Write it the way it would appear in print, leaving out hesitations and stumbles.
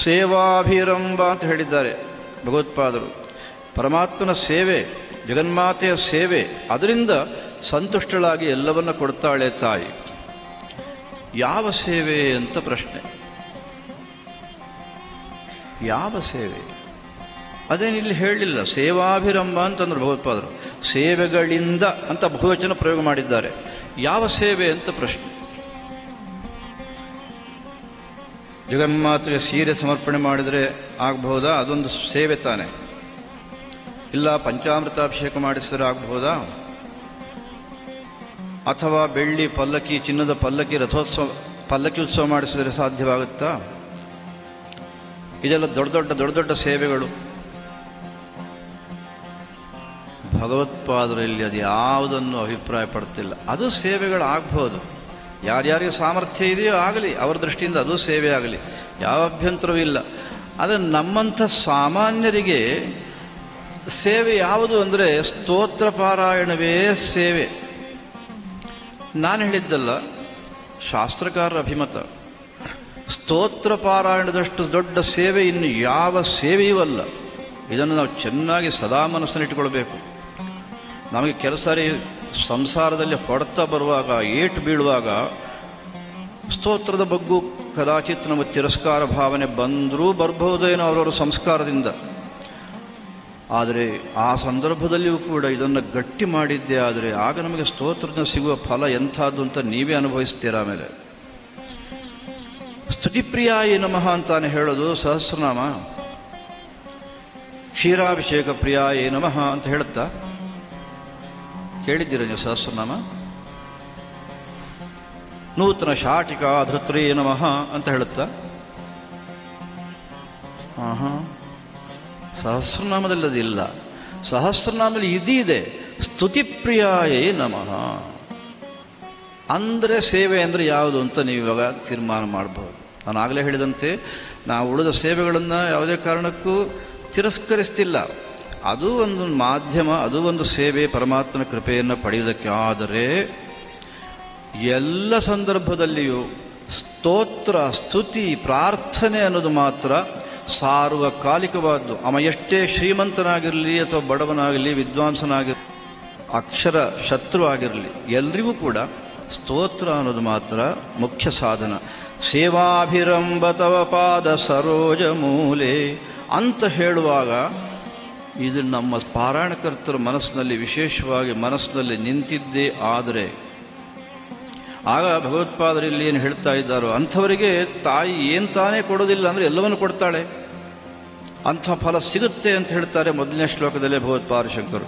ಸೇವಾಭಿರಂಭ ಅಂತ ಹೇಳಿದ್ದಾರೆ ಭಗವತ್ಪಾದರು. ಪರಮಾತ್ಮನ ಸೇವೆ, ಜಗನ್ಮಾತೆಯ ಸೇವೆ, ಅದರಿಂದ ಸಂತುಷ್ಟಳಾಗಿ ಎಲ್ಲವನ್ನ ಕೊಡ್ತಾಳೆ ತಾಯಿ. ಯಾವ ಸೇವೆ ಅಂತ ಪ್ರಶ್ನೆ. ಯಾವ ಸೇವೆ ಅದೇನಿಲ್ಲಿ ಹೇಳಲಿಲ್ಲ. ಸೇವಾಭಿರಂಭ ಅಂತಂದ್ರು ಭಗವತ್ಪಾದರು. ಸೇವೆಗಳಿಂದ ಅಂತ ಬಹುವಚನ ಪ್ರಯೋಗ ಮಾಡಿದ್ದಾರೆ. ಯಾವ ಸೇವೆ ಅಂತ ಪ್ರಶ್ನೆ. ಜಗನ್ಮಾತೆಗೆ ಸೀರೆ ಸಮರ್ಪಣೆ ಮಾಡಿದರೆ ಆಗಬಹುದಾ? ಅದೊಂದು ಸೇವೆ ತಾನೆ. ಇಲ್ಲ ಪಂಚಾಮೃತಾಭಿಷೇಕ ಮಾಡಿಸಿದ್ರೆ ಆಗಬಹುದಾ? ಅಥವಾ ಬೆಳ್ಳಿ ಪಲ್ಲಕ್ಕಿ, ಚಿನ್ನದ ಪಲ್ಲಕ್ಕಿ, ಪಲ್ಲಕ್ಕಿ ಉತ್ಸವ ಮಾಡಿಸಿದರೆ ಸಾಧ್ಯವಾಗುತ್ತಾ? ಇದೆಲ್ಲ ದೊಡ್ಡ ದೊಡ್ಡ ಸೇವೆಗಳು. ಭಗವತ್ಪಾದರಲ್ಲಿ ಅದು ಯಾವುದನ್ನು ಅಭಿಪ್ರಾಯ ಪಡ್ತಿಲ್ಲ. ಅದು ಸೇವೆಗಳಾಗಬಹುದು. ಯಾರ್ಯಾರಿಗೆ ಸಾಮರ್ಥ್ಯ ಇದೆಯೋ ಆಗಲಿ, ಅವರ ದೃಷ್ಟಿಯಿಂದ ಅದು ಸೇವೆ ಆಗಲಿ, ಯಾವ ಅಭ್ಯಂತರವೂ ಇಲ್ಲ. ಆದರೆ ನಮ್ಮಂಥ ಸಾಮಾನ್ಯರಿಗೆ ಸೇವೆ ಯಾವುದು ಅಂದರೆ ಸ್ತೋತ್ರ ಪಾರಾಯಣವೇ ಸೇವೆ. ನಾನು ಹೇಳಿದ್ದಲ್ಲ, ಶಾಸ್ತ್ರಕಾರರ ಅಭಿಮತ. ಸ್ತೋತ್ರ ಪಾರಾಯಣದಷ್ಟು ದೊಡ್ಡ ಸೇವೆ ಇನ್ನು ಯಾವ ಸೇವೆಯೂ ಅಲ್ಲ. ಇದನ್ನು ನಾವು ಚೆನ್ನಾಗಿ ಸದಾ ಮನಸ್ಸನ್ನಿಟ್ಟುಕೊಳ್ಬೇಕು. ನಮಗೆ ಕೆಲಸ ಸಂಸಾರದಲ್ಲಿ ಹೊಡೆತ ಬರುವಾಗ, ಏಟು ಬೀಳುವಾಗ ಸ್ತೋತ್ರದ ಬಗ್ಗೂ ಕದಾಚಿತ್ ನಮ್ಮ ತಿರಸ್ಕಾರ ಭಾವನೆ ಬಂದರೂ ಬರಬಹುದೇನೋ ಅವರವರ ಸಂಸ್ಕಾರದಿಂದ. ಆದರೆ ಆ ಸಂದರ್ಭದಲ್ಲಿಯೂ ಕೂಡ ಇದನ್ನು ಗಟ್ಟಿ ಮಾಡಿದ್ದೇ ಆದರೆ ಆಗ ನಮಗೆ ಸ್ತೋತ್ರದಿಂದ ಸಿಗುವ ಫಲ ಎಂಥದ್ದು ಅಂತ ನೀವೇ ಅನುಭವಿಸ್ತೀರ. ಆಮೇಲೆ ಸ್ತುತಿಪ್ರಿಯಾಯ ನಮಃ ಅಂತಾನೆ ಹೇಳೋದು ಸಹಸ್ರನಾಮ. ಕ್ಷೀರಾಭಿಷೇಕ ಪ್ರಿಯಾಯ ನಮಃ ಅಂತ ಹೇಳುತ್ತಾ ಕೇಳಿದ್ದೀರ ನೀವು ಸಹಸ್ರನಾಮ? ನೂತನ ಶಾಟಿಕಾ ಧೃತ್ರೇ ನಮಃ ಅಂತ ಹೇಳುತ್ತಾ? ಸಹಸ್ರನಾಮದಲ್ಲಿ ಅದಿಲ್ಲ. ಸಹಸ್ರನಾಮದಲ್ಲಿ ಇದಿದೆ, ಸ್ತುತಿಪ್ರಿಯಾಯೇ ನಮಃ. ಅಂದರೆ ಸೇವೆ ಅಂದರೆ ಯಾವುದು ಅಂತ ನೀವು ಇವಾಗ ತೀರ್ಮಾನ ಮಾಡಬಹುದು. ನಾನು ಆಗಲೇ ಹೇಳಿದಂತೆ ನಾವು ಉಳಿದ ಸೇವೆಗಳನ್ನು ಯಾವುದೇ ಕಾರಣಕ್ಕೂ ತಿರಸ್ಕರಿಸ್ತಿಲ್ಲ. ಅದು ಒಂದು ಮಾಧ್ಯಮ, ಅದು ಒಂದು ಸೇವೆ ಪರಮಾತ್ಮನ ಕೃಪೆಯನ್ನು ಪಡೆಯುವುದಕ್ಕೆ. ಆದರೆ ಎಲ್ಲ ಸಂದರ್ಭದಲ್ಲಿಯೂ ಸ್ತೋತ್ರ, ಸ್ತುತಿ, ಪ್ರಾರ್ಥನೆ ಅನ್ನೋದು ಮಾತ್ರ ಸಾರ್ವಕಾಲಿಕವಾದ್ದು. ಅವ ಎಷ್ಟೇ ಶ್ರೀಮಂತನಾಗಿರಲಿ ಅಥವಾ ಬಡವನಾಗಲಿ, ವಿದ್ವಾಂಸನಾಗಿರಲಿ, ಅಕ್ಷರ ಶತ್ರು ಆಗಿರಲಿ, ಎಲ್ರಿಗೂ ಕೂಡ ಸ್ತೋತ್ರ ಅನ್ನೋದು ಮಾತ್ರ ಮುಖ್ಯ ಸಾಧನ. ಸೇವಾಭಿರಂಭ ತವ ಪಾದ ಸರೋಜ ಮೂಲೆ ಅಂತ ಹೇಳುವಾಗ ಇದು ನಮ್ಮ ಪಾರಾಯಣಕರ್ತರ ಮನಸ್ಸಿನಲ್ಲಿ, ವಿಶೇಷವಾಗಿ ಮನಸ್ಸಿನಲ್ಲಿ ನಿಂತಿದ್ದೇ ಆದರೆ ಆಗ ಭಗವತ್ಪಾದರಲ್ಲಿ ಏನು ಹೇಳ್ತಾ ಇದ್ದಾರೋ ಅಂಥವರಿಗೆ ತಾಯಿ ಏನು ತಾನೇ ಕೊಡೋದಿಲ್ಲ ಅಂದರೆ ಎಲ್ಲವನ್ನು ಕೊಡ್ತಾಳೆ. ಅಂಥ ಫಲ ಸಿಗುತ್ತೆ ಅಂತ ಹೇಳ್ತಾರೆ ಮೊದಲನೇ ಶ್ಲೋಕದಲ್ಲೇ ಭಗವತ್ಪಾದ ಶಂಕರು.